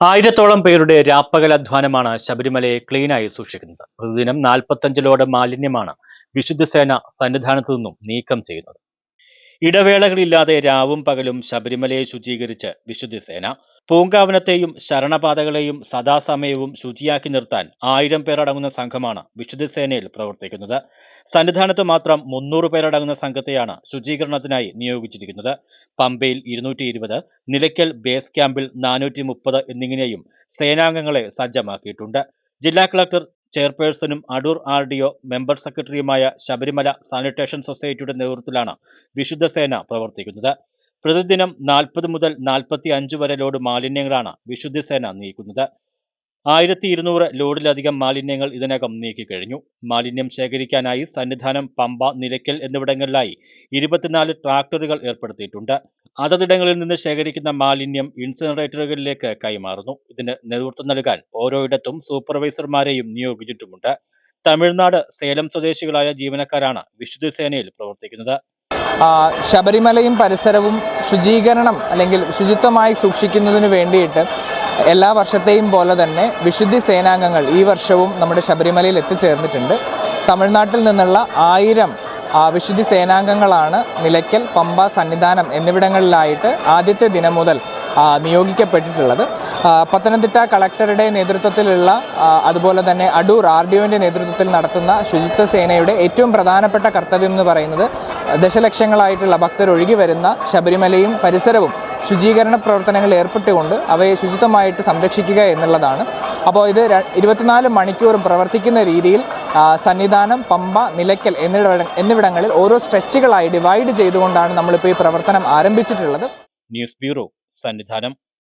ആയിരത്തോളം പേരുടെ രാപ്പകൽ അധ്വാനമാണ് ശബരിമലയെ ക്ലീനായി സൂക്ഷിക്കുന്നത്. പ്രതിദിനം 45 ലോഡ് മാലിന്യമാണ് വിശുദ്ധസേന സന്നിധാനത്തു നിന്നും നീക്കം ചെയ്യുന്നത്. ഇടവേളകളില്ലാതെ രാവും പകലും ശബരിമലയെ ശുചീകരിച്ച് വിശുദ്ധസേന പൂങ്കാവനത്തെയും ശരണപാതകളെയും സദാസമയവും ശുചിയാക്കി നിർത്താൻ 1000 പേരടങ്ങുന്ന സംഘമാണ് വിശുദ്ധസേനയിൽ പ്രവർത്തിക്കുന്നത്. സന്നിധാനത്ത് മാത്രം 300 പേരടങ്ങുന്ന സംഘത്തെയാണ് ശുചീകരണത്തിനായി നിയോഗിച്ചിരിക്കുന്നത്. പമ്പയിൽ 220, നിലയ്ക്കൽ ബേസ് ക്യാമ്പിൽ 430 എന്നിങ്ങനെയും സേനാംഗങ്ങളെ സജ്ജമാക്കിയിട്ടുണ്ട്. ജില്ലാ കളക്ടർ ചെയർപേഴ്സണും അടൂർ RDO മെമ്പർ സെക്രട്ടറിയുമായ ശബരിമല സാനിറ്റേഷൻ സൊസൈറ്റിയുടെ നേതൃത്വത്തിലാണ് വിശുദ്ധസേന പ്രവർത്തിക്കുന്നത്. പ്രതിദിനം 40 മുതൽ 45 വരെ ലോഡ് മാലിന്യങ്ങളാണ് വിശുദ്ധസേന നീക്കുന്നത്. 1200 ലോഡിലധികം മാലിന്യങ്ങൾ ഇതിനകം നീക്കിക്കഴിഞ്ഞു. മാലിന്യം ശേഖരിക്കാനായി സന്നിധാനം, പമ്പ, നിലയ്ക്കൽ എന്നിവിടങ്ങളിലായി 24 ട്രാക്ടറുകൾ ഏർപ്പെടുത്തിയിട്ടുണ്ട്. അതതിടങ്ങളിൽ നിന്ന് ശേഖരിക്കുന്ന മാലിന്യം ഇൻസിനറേറ്ററുകളിലേക്ക് കൈമാറുന്നു. ഇതിന് നേതൃത്വം നൽകാൻ ഓരോയിടത്തും സൂപ്പർവൈസർമാരെയും നിയോഗിച്ചിട്ടുമുണ്ട്. തമിഴ്നാട്, സേലം സ്വദേശികളായ ജീവനക്കാരാണ് വിശുദ്ധസേനയിൽ പ്രവർത്തിക്കുന്നത്. ശബരിമലയും പരിസരവും ശുചീകരണം അല്ലെങ്കിൽ ശുചിത്വമായി സൂക്ഷിക്കുന്നതിന് വേണ്ടിയിട്ട് എല്ലാ വർഷത്തെയും പോലെ തന്നെ വിശുദ്ധി സേനാംഗങ്ങൾ ഈ വർഷവും നമ്മുടെ ശബരിമലയിൽ എത്തിച്ചേർന്നിട്ടുണ്ട്. തമിഴ്നാട്ടിൽ നിന്നുള്ള 1000 വിശുദ്ധി സേനാംഗങ്ങളാണ് നിലയ്ക്കൽ, പമ്പ, സന്നിധാനം എന്നിവിടങ്ങളിലായിട്ട് ആദ്യത്തെ ദിനം മുതൽ നിയോഗിക്കപ്പെട്ടിട്ടുള്ളത്. പത്തനംതിട്ട കളക്ടറുടെ നേതൃത്വത്തിലുള്ള അതുപോലെ തന്നെ അടൂർ RDOന്റെ നേതൃത്വത്തിൽ നടത്തുന്ന ശുചിത്വ സേനയുടെ ഏറ്റവും പ്രധാനപ്പെട്ട കർത്തവ്യം എന്ന് പറയുന്നത് ദശലക്ഷങ്ങളായിട്ടുള്ള ഭക്തർ ഒഴുകി വരുന്ന ശബരിമലയും പരിസരവും ശുചീകരണ പ്രവർത്തനങ്ങളിൽ ഏർപ്പെട്ടുകൊണ്ട് അവയെ ശുചിത്വമായിട്ട് സംരക്ഷിക്കുക എന്നുള്ളതാണ്. അപ്പോൾ ഇത് 24 മണിക്കൂറും പ്രവർത്തിക്കുന്ന രീതിയിൽ സന്നിധാനം, പമ്പ, നിലയ്ക്കൽ എന്നിവിടങ്ങളിൽ ഓരോ സ്ട്രെച്ചുകളായി ഡിവൈഡ് ചെയ്തുകൊണ്ടാണ് നമ്മളിപ്പോൾ ഈ പ്രവർത്തനം ആരംഭിച്ചിട്ടുള്ളത്. News bureau, Sannidhanam.